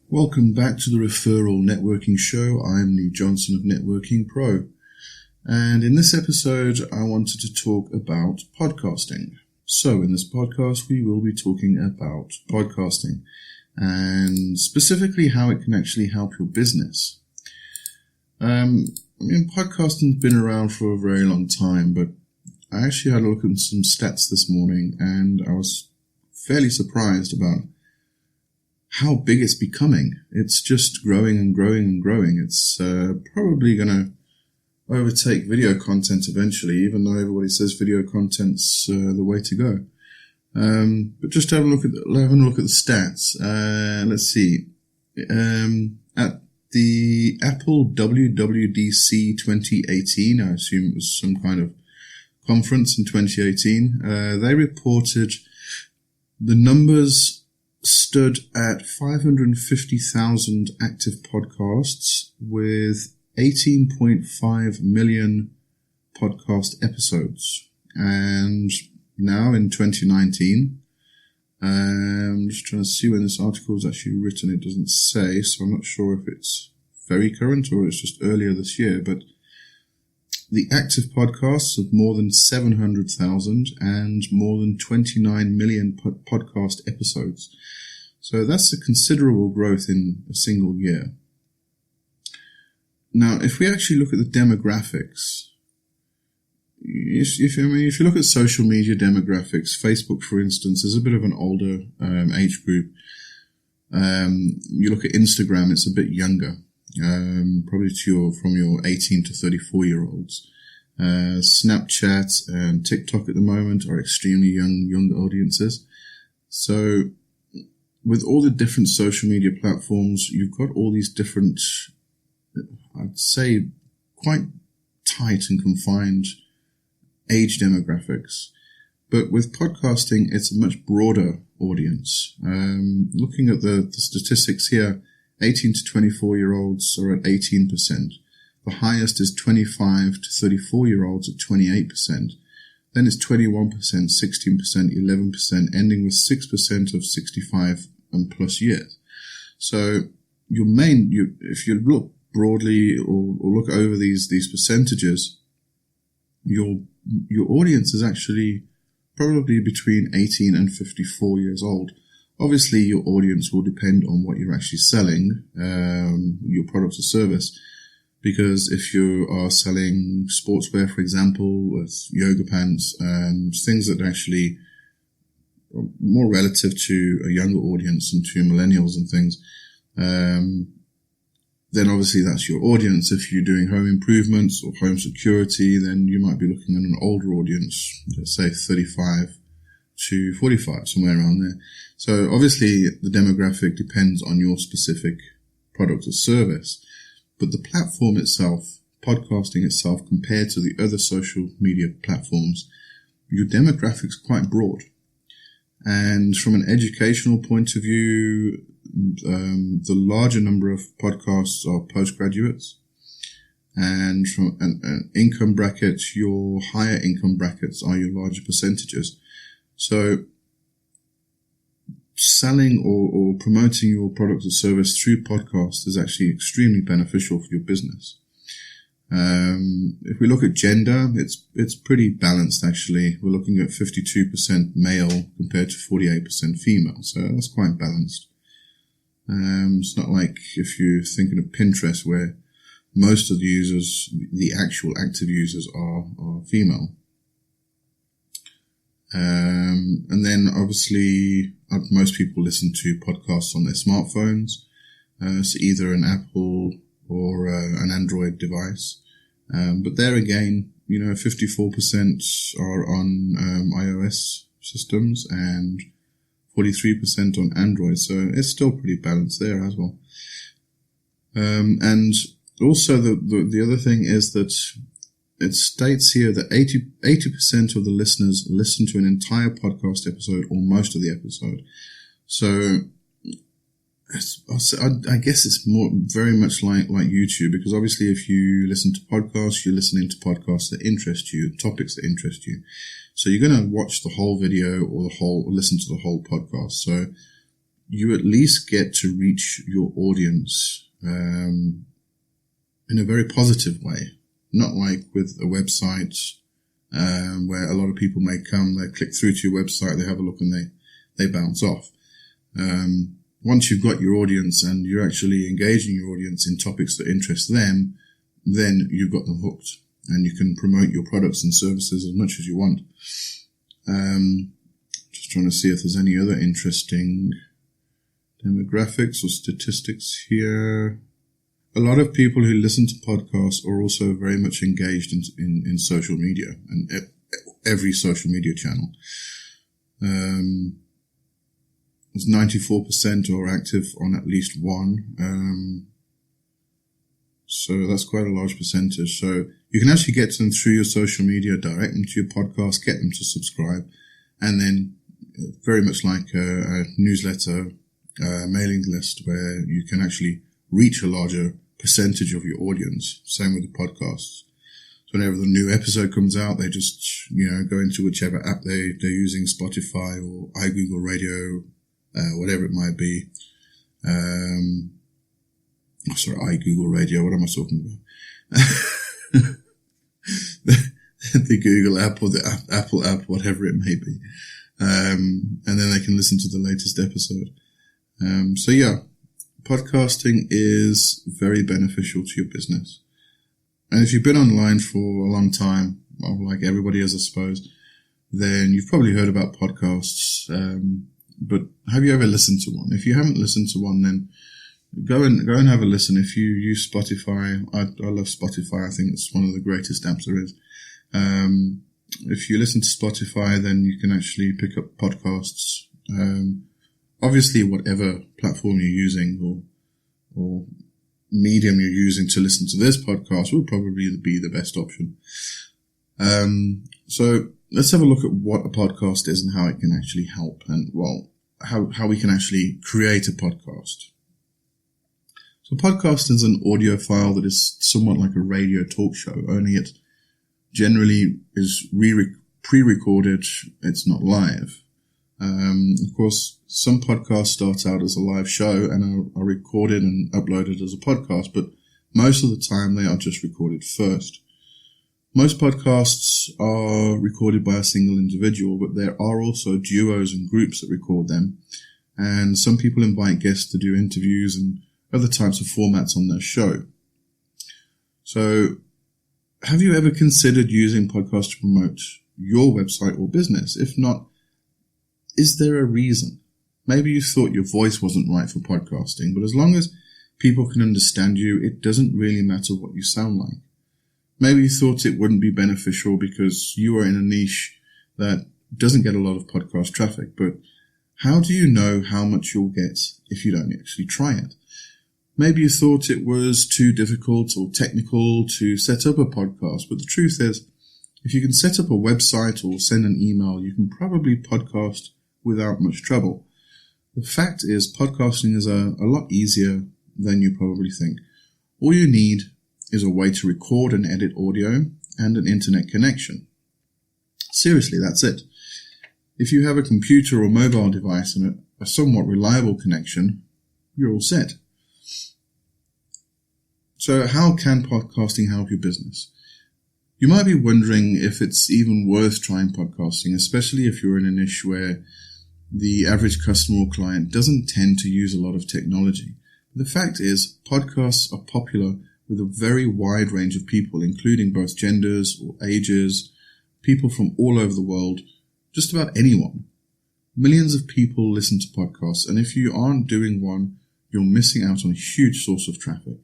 Welcome back to the Referral Networking Show. I'm Lee Johnson of Networking Pro. And in this episode, I wanted to talk about podcasting. So in this podcast, we will be talking about podcasting and specifically how it can actually help your business. Podcasting's been around for a very long time, but I actually had a look at some stats this morning and I was fairly surprised about how big it's becoming. It's just growing and growing and growing. It's probably going to overtake video content eventually, even though everybody says video content's the way to go. But just having a look at the stats. Let's see. At the Apple WWDC 2018, I assume it was some kind of conference in 2018, they reported the numbers stood at 550,000 active podcasts with 18.5 million podcast episodes. And now in 2019, I'm just trying to see when this article is actually written. It doesn't say, so I'm not sure if it's very current or it's just earlier this year, but the active podcasts have more than 700,000 and more than 29 million podcast episodes. So that's a considerable growth in a single year. Now, if we actually look at the demographics, if you look at social media demographics, Facebook, for instance, is a bit of an older age group. You look at Instagram, it's a bit younger. Probably from your 18 to 34-year-olds. Snapchat and TikTok at the moment are extremely young audiences. So with all the different social media platforms, you've got all these different, I'd say, quite tight and confined age demographics. But with podcasting, it's a much broader audience. Looking at the statistics here, 18 to 24-year-olds are at 18%. The highest is 25 to 34-year-olds at 28%. Then it's 21%, 16%, 11%, ending with 6% of 65 and plus years. So if you look broadly or look over these percentages, your audience is actually probably between 18 and 54 years old. Obviously, your audience will depend on what you're actually selling, your product or service. Because if you are selling sportswear, for example, with yoga pants and things that are actually more relative to a younger audience and to millennials and things, then obviously that's your audience. If you're doing home improvements or home security, then you might be looking at an older audience, let's say 35 to 45, somewhere around there. So obviously the demographic depends on your specific product or service. But the platform itself, podcasting itself, compared to the other social media platforms, your demographic's quite broad. And from an educational point of view, the larger number of podcasts are postgraduates. And from an income bracket, your higher income brackets are your larger percentages. So selling or promoting your product or service through podcasts is actually extremely beneficial for your business. If we look at gender, it's pretty balanced actually. We're looking at 52% male compared to 48% female, so that's quite balanced. It's not like if you're thinking of Pinterest where most of the users, the actual active users are female. And then obviously most people listen to podcasts on their smartphones, so either an Apple or an Android device. But there again, 54% are on iOS systems and 43% on Android, so it's still pretty balanced there as well. And also the other thing is that it states here that 80% of the listeners listen to an entire podcast episode or most of the episode. So I guess it's very much like YouTube, because obviously if you listen to podcasts, you're listening to podcasts that interest you, topics that interest you. So you're going to watch the whole video or listen to the whole podcast. So you at least get to reach your audience in a very positive way. Not like with a website where a lot of people may come, they click through to your website, they have a look and they bounce off. Once you've got your audience and you're actually engaging your audience in topics that interest them, then you've got them hooked and you can promote your products and services as much as you want. Just trying to see if there's any other interesting demographics or statistics here. A lot of people who listen to podcasts are also very much engaged in social media and every social media channel. It's 94% are active on at least one. So that's quite a large percentage. So you can actually get to them through your social media, direct them to your podcast, get them to subscribe, and then very much like a newsletter, mailing list where you can actually reach a larger percentage of your audience. Same with the podcasts. So whenever the new episode comes out, they just, go into whichever app they're using, Spotify or iGoogle Radio, whatever it might be. iGoogle Radio, what am I talking about? The Google app or the Apple app, whatever it may be. And then they can listen to the latest episode. Podcasting is very beneficial to your business. And if you've been online for a long time, well, like everybody is, I suppose, then you've probably heard about podcasts. But have you ever listened to one? If you haven't listened to one, then go and have a listen. If you use Spotify, I love Spotify. I think it's one of the greatest apps there is. If you listen to Spotify, then you can actually pick up podcasts. Obviously, whatever platform you're using or medium you're using to listen to this podcast will probably be the best option. So let's have a look at what a podcast is and how it can actually help, and how we can actually create a podcast. So podcast is an audio file that is somewhat like a radio talk show, only it generally is pre-recorded. It's not live. Of course, some podcasts start out as a live show and are recorded and uploaded as a podcast, but most of the time they are just recorded first. Most podcasts are recorded by a single individual, but there are also duos and groups that record them. And some people invite guests to do interviews and other types of formats on their show. So, have you ever considered using podcasts to promote your website or business? If not, is there a reason? Maybe you thought your voice wasn't right for podcasting, but as long as people can understand you, it doesn't really matter what you sound like. Maybe you thought it wouldn't be beneficial because you are in a niche that doesn't get a lot of podcast traffic, but how do you know how much you'll get if you don't actually try it? Maybe you thought it was too difficult or technical to set up a podcast, but the truth is, if you can set up a website or send an email, you can probably podcast without much trouble. The fact is, podcasting is a lot easier than you probably think. All you need is a way to record and edit audio and an internet connection. Seriously, that's it. If you have a computer or mobile device and a somewhat reliable connection, you're all set. So how can podcasting help your business? You might be wondering if it's even worth trying podcasting, especially if you're in a niche where the average customer or client doesn't tend to use a lot of technology. The fact is, podcasts are popular with a very wide range of people, including both genders or ages, people from all over the world, just about anyone. Millions of people listen to podcasts, and if you aren't doing one, you're missing out on a huge source of traffic.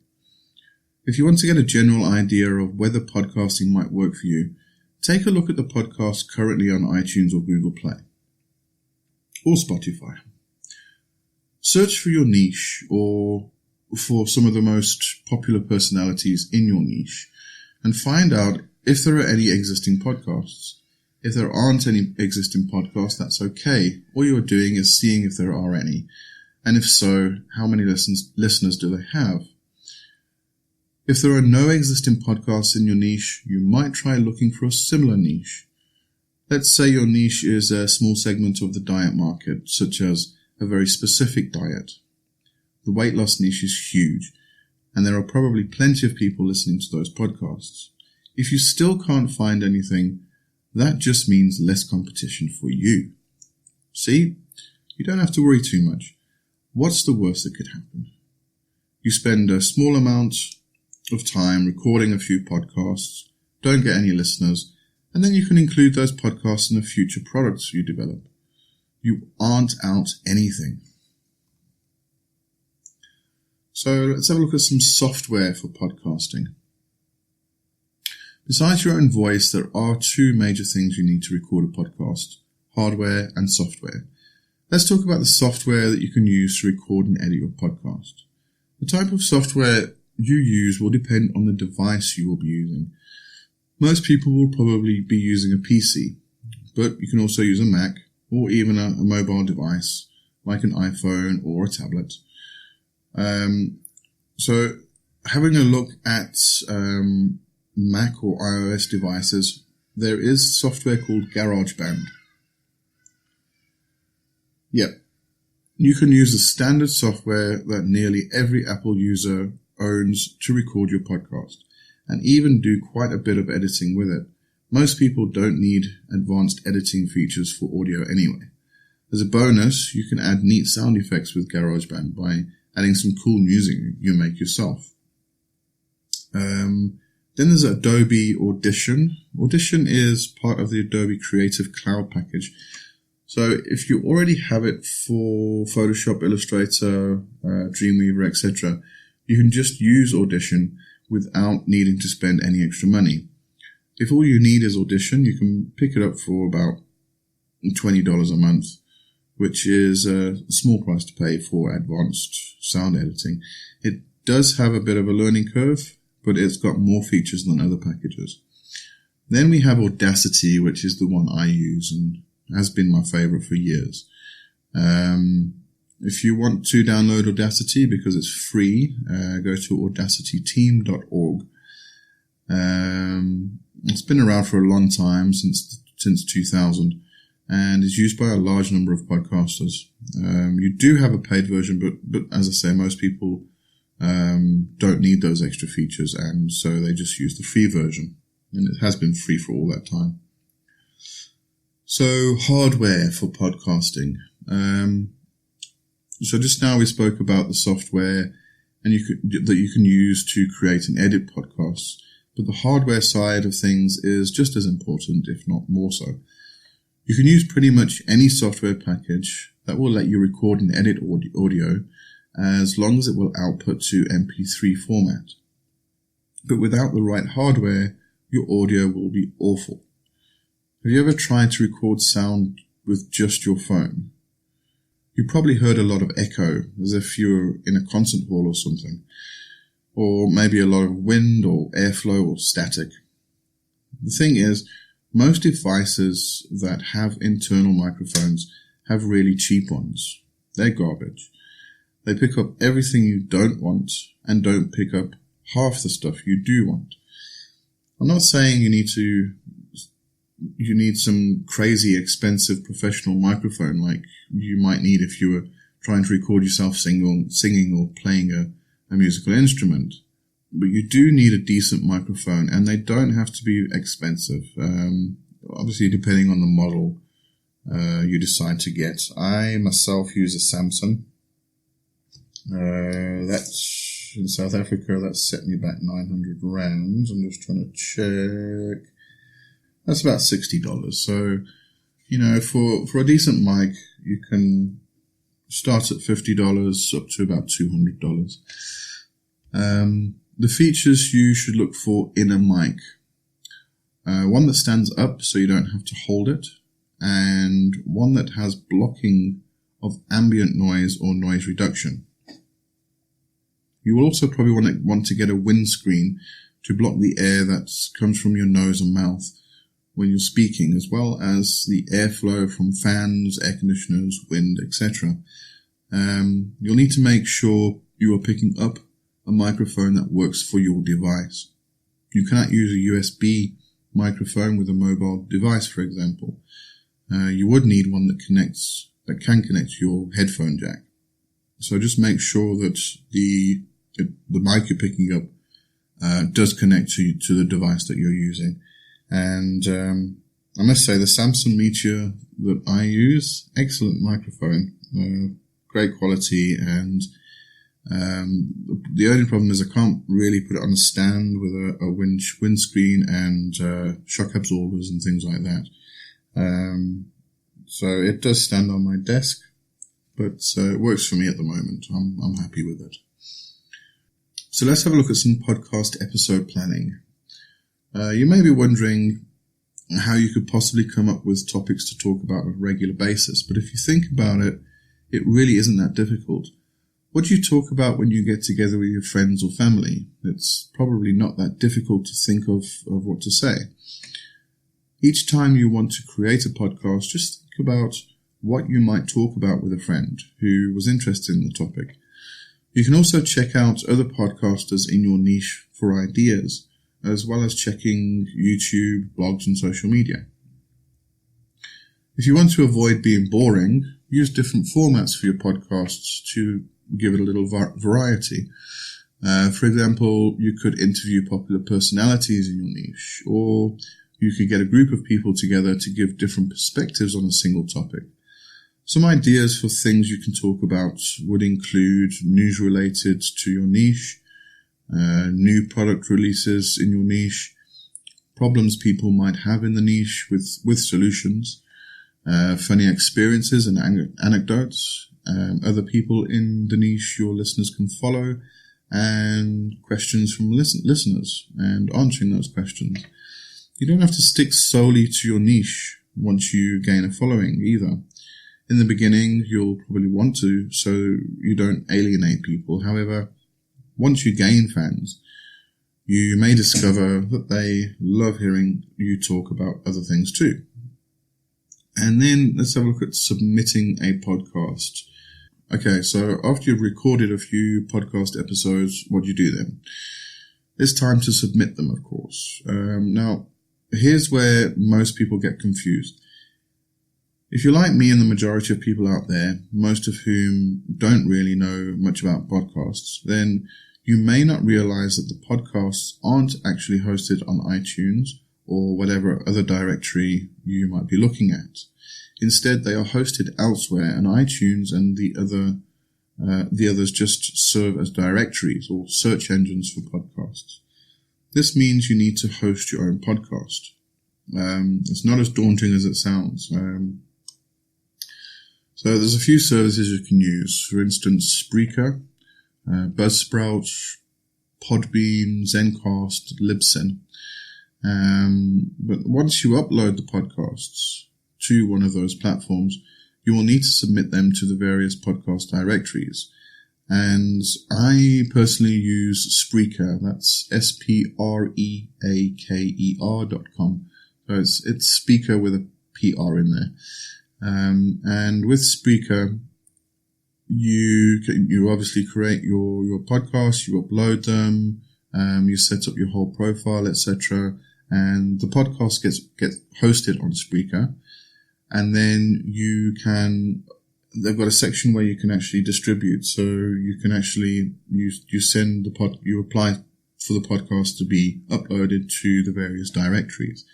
If you want to get a general idea of whether podcasting might work for you, take a look at the podcasts currently on iTunes or Google Play or Spotify. Search for your niche or for some of the most popular personalities in your niche and find out if there are any existing podcasts. If there aren't any existing podcasts, that's okay. All you're doing is seeing if there are any. And if so, how many listeners do they have? If there are no existing podcasts in your niche, you might try looking for a similar niche. Let's say your niche is a small segment of the diet market, such as a very specific diet. The weight loss niche is huge, and there are probably plenty of people listening to those podcasts. If you still can't find anything, that just means less competition for you. See, you don't have to worry too much. What's the worst that could happen? You spend a small amount of time recording a few podcasts, don't get any listeners, and then you can include those podcasts in the future products you develop. You aren't out anything. So let's have a look at some software for podcasting. Besides your own voice, there are two major things you need to record a podcast: hardware and software. Let's talk about the software that you can use to record and edit your podcast. The type of software you use will depend on the device you will be using. Most people will probably be using a PC, but you can also use a Mac or even a mobile device like an iPhone or a tablet. So having a look at Mac or iOS devices, there is software called GarageBand. Yep, you can use the standard software that nearly every Apple user owns to record your podcast, and even do quite a bit of editing with it. Most people don't need advanced editing features for audio anyway. As a bonus, you can add neat sound effects with GarageBand by adding some cool music you make yourself. Then there's Adobe Audition. Audition is part of the Adobe Creative Cloud package. So if you already have it for Photoshop, Illustrator, Dreamweaver, etc., you can just use Audition without needing to spend any extra money. If all you need is Audition, you can pick it up for about $20 a month, which is a small price to pay for advanced sound editing. It does have a bit of a learning curve, but it's got more features than other packages. Then we have Audacity, which is the one I use and has been my favorite for years. If you want to download Audacity because it's free, go to audacityteam.org. It's been around for a long time, since 2000, and is used by a large number of podcasters. You do have a paid version, but as I say, most people don't need those extra features, and so they just use the free version, and it has been free for all that time. So hardware for podcasting. So just now we spoke about the software that you can use to create and edit podcasts, but the hardware side of things is just as important, if not more so. You can use pretty much any software package that will let you record and edit audio as long as it will output to MP3 format. But without the right hardware, your audio will be awful. Have you ever tried to record sound with just your phone? You probably heard a lot of echo, as if you were in a concert hall or something. Or maybe a lot of wind or airflow or static. The thing is, most devices that have internal microphones have really cheap ones. They're garbage. They pick up everything you don't want and don't pick up half the stuff you do want. I'm not saying you need some crazy expensive professional microphone like you might need if you were trying to record yourself singing or playing a musical instrument. But you do need a decent microphone, and they don't have to be expensive. Obviously, depending on the model you decide to get. I myself use a Samsung. That's in South Africa. That set me back 900 rands. I'm just trying to check. That's about $60. So, for a decent mic, you can start at $50 up to about $200. The features you should look for in a mic. One that stands up so you don't have to hold it, and one that has blocking of ambient noise or noise reduction. You will also probably want to get a windscreen to block the air that comes from your nose and mouth when you're speaking, as well as the airflow from fans, air conditioners, wind, etc. You'll need to make sure you are picking up a microphone that works for your device. You cannot use a USB microphone with a mobile device, for example. You would need one that connects that can connect to your headphone jack. So just make sure that the mic you're picking up does connect to the device that you're using. And I must say, the Samsung Meteor that I use, excellent microphone, great quality, and the only problem is I can't really put it on a stand with a windscreen and shock absorbers and things like that. So it does stand on my desk, but it works for me at the moment. I'm happy with it. So let's have a look at some podcast episode planning. You may be wondering how you could possibly come up with topics to talk about on a regular basis, but if you think about it, it really isn't that difficult. What do you talk about when you get together with your friends or family? It's probably not that difficult to think of what to say. Each time you want to create a podcast, just think about what you might talk about with a friend who was interested in the topic. You can also check out other podcasters in your niche for ideas, as well as checking YouTube, blogs, and social media. If you want to avoid being boring, use different formats for your podcasts to give it a little variety. For example, you could interview popular personalities in your niche, or you could get a group of people together to give different perspectives on a single topic. Some ideas for things you can talk about would include news related to your niche, new product releases in your niche, problems people might have in the niche with solutions, funny experiences and anecdotes, other people in the niche your listeners can follow, and questions from listeners and answering those questions. You don't have to stick solely to your niche once you gain a following either. In the beginning, you'll probably want to, so you don't alienate people. However, once you gain fans, you may discover that they love hearing you talk about other things too. And then let's have a look at submitting a podcast. Okay, so after you've recorded a few podcast episodes, what do you do then? It's time to submit them, of course. Now, here's where most people get confused. If you're like me and the majority of people out there, most of whom don't really know much about podcasts, then you may not realize that the podcasts aren't actually hosted on iTunes or whatever other directory you might be looking at. Instead, they are hosted elsewhere, and iTunes and the others just serve as directories or search engines for podcasts. This means you need to host your own podcast. It's not as daunting as it sounds. So there's a few services you can use. For instance, Spreaker, Buzzsprout, Podbean, Zencastr, Libsyn. But once you upload the podcasts to one of those platforms, you will need to submit them to the various podcast directories. And I personally use Spreaker. That's Spreaker.com. So it's speaker with a PR in there. And with Spreaker, you obviously create your podcasts, you upload them, you set up your whole profile, etc. And the podcast gets hosted on Spreaker. And then they've got a section where you can actually distribute. So you can actually, you apply for the podcast to be uploaded to the various directories.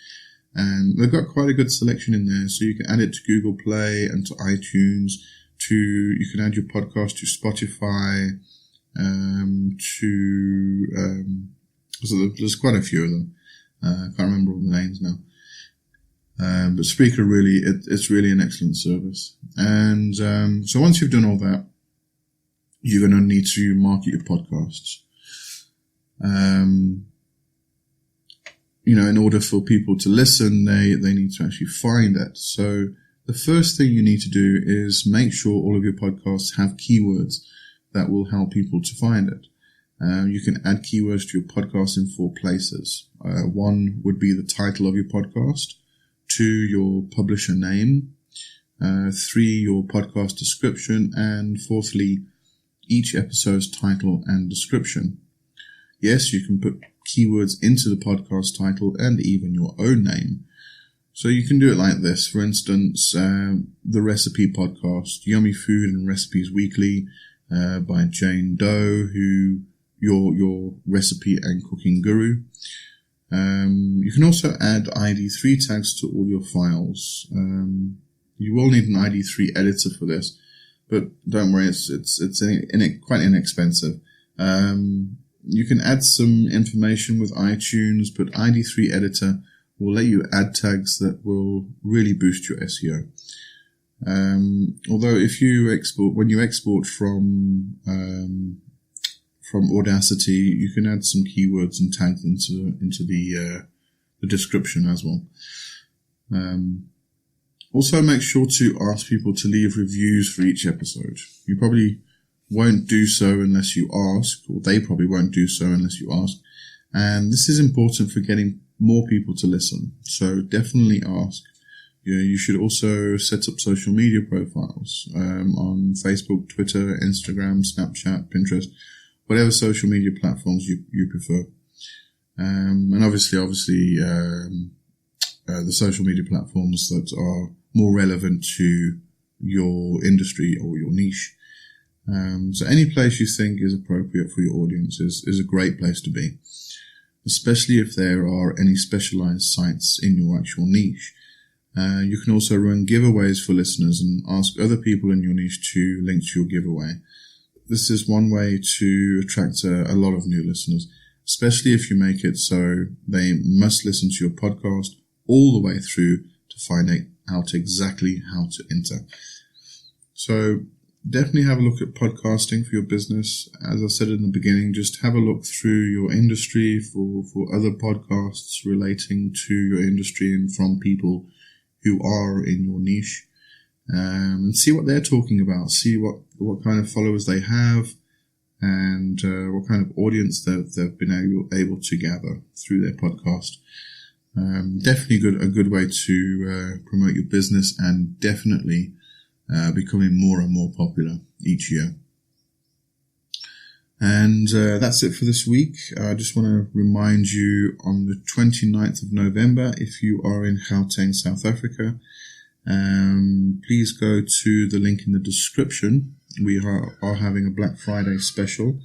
And they've got quite a good selection in there. So you can add it to Google Play and to iTunes. You can add your podcast to Spotify, so there's quite a few of them. I can't remember all the names now. But Spreaker it's really an excellent service. And so once you've done all that, you're going to need to market your podcasts. In order for people to listen, they need to actually find it. So the first thing you need to do is make sure all of your podcasts have keywords that will help people to find it. You can add keywords to your podcast in 4 places. One would be the title of your podcast. 2, your publisher name. 3, your podcast description. And 4thly, each episode's title and description. Yes, you can put keywords into the podcast title and even your own name. So you can do it like this. For instance, the Recipe Podcast, Yummy Food and Recipes Weekly, by Jane Doe, who your recipe and cooking guru. You can also add ID3 tags to all your files. You will need an ID3 editor for this, but don't worry, it's quite inexpensive. You can add some information with iTunes, but ID3 editor will let you add tags that will really boost your SEO. Although when you export from Audacity, you can add some keywords and tags into the description as well. Also, make sure to ask people to leave reviews for each episode. You probably won't do so unless you ask, or they probably won't do so unless you ask. And this is important for getting more people to listen. So definitely ask. You should also set up social media profiles on Facebook, Twitter, Instagram, Snapchat, Pinterest, whatever social media platforms you prefer. And obviously, the social media platforms that are more relevant to your industry or your niche. So any place you think is appropriate for your audience is a great place to be, especially if there are any specialized sites in your actual niche. You can also run giveaways for listeners and ask other people in your niche to link to your giveaway. This is one way to attract a lot of new listeners, especially if you make it so they must listen to your podcast all the way through to find out exactly how to enter. So definitely have a look at podcasting for your business. As I said in the beginning, just have a look through your industry for other podcasts relating to your industry and from people who are in your niche, and see what they're talking about, see what kind of followers they have, and what kind of audience they've been able to gather through their podcast. Definitely a good way to promote your business, and definitely becoming more and more popular each year. And that's it for this week. I just want to remind you, on the 29th of November, if you are in Gauteng, South Africa, please go to the link in the description. We are having a Black Friday special.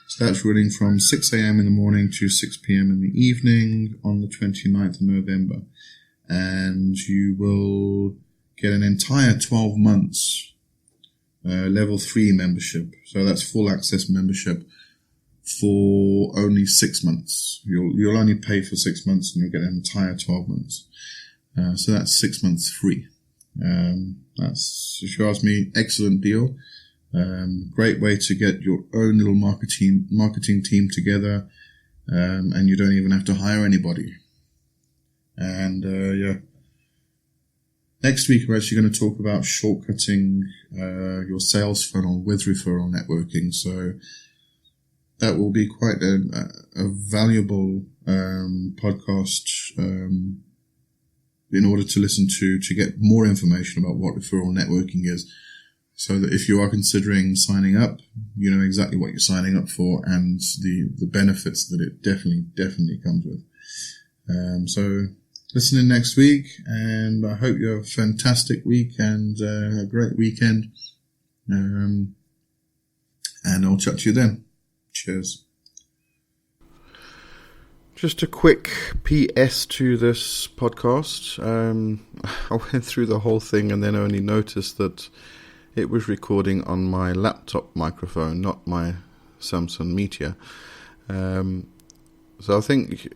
So that's running from 6 a.m. in the morning to 6 p.m. in the evening on the 29th of November. And you will get an entire 12 months level 3 membership. So that's full access membership for only 6 months. You'll only pay for 6 months and you'll get an entire 12 months. So that's 6 months free. That's, if you ask me, excellent deal. Great way to get your own little marketing team together, and you don't even have to hire anybody. And yeah. Next week, we're actually going to talk about shortcutting your sales funnel with referral networking. So that will be quite a valuable podcast in order to listen to get more information about what referral networking is. So that if you are considering signing up, you know exactly what you're signing up for and the benefits that it definitely comes with. So listen in next week, and I hope you have a fantastic week and a great weekend. And I'll chat to you then. Cheers. Just a quick PS to this podcast. I went through the whole thing and then only noticed that it was recording on my laptop microphone, not my Samsung Meteor. So I think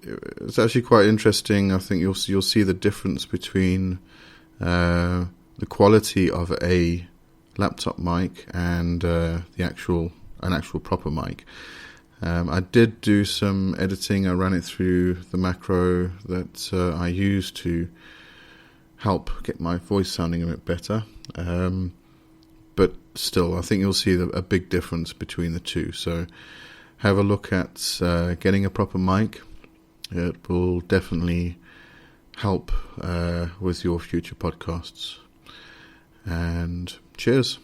it's actually quite interesting. I think you'll see the difference between the quality of a laptop mic and an actual proper mic. I did do some editing. I ran it through the macro that I use to help get my voice sounding a bit better. But still, I think you'll see a big difference between the two. So have a look at getting a proper mic. It will definitely help with your future podcasts. And cheers.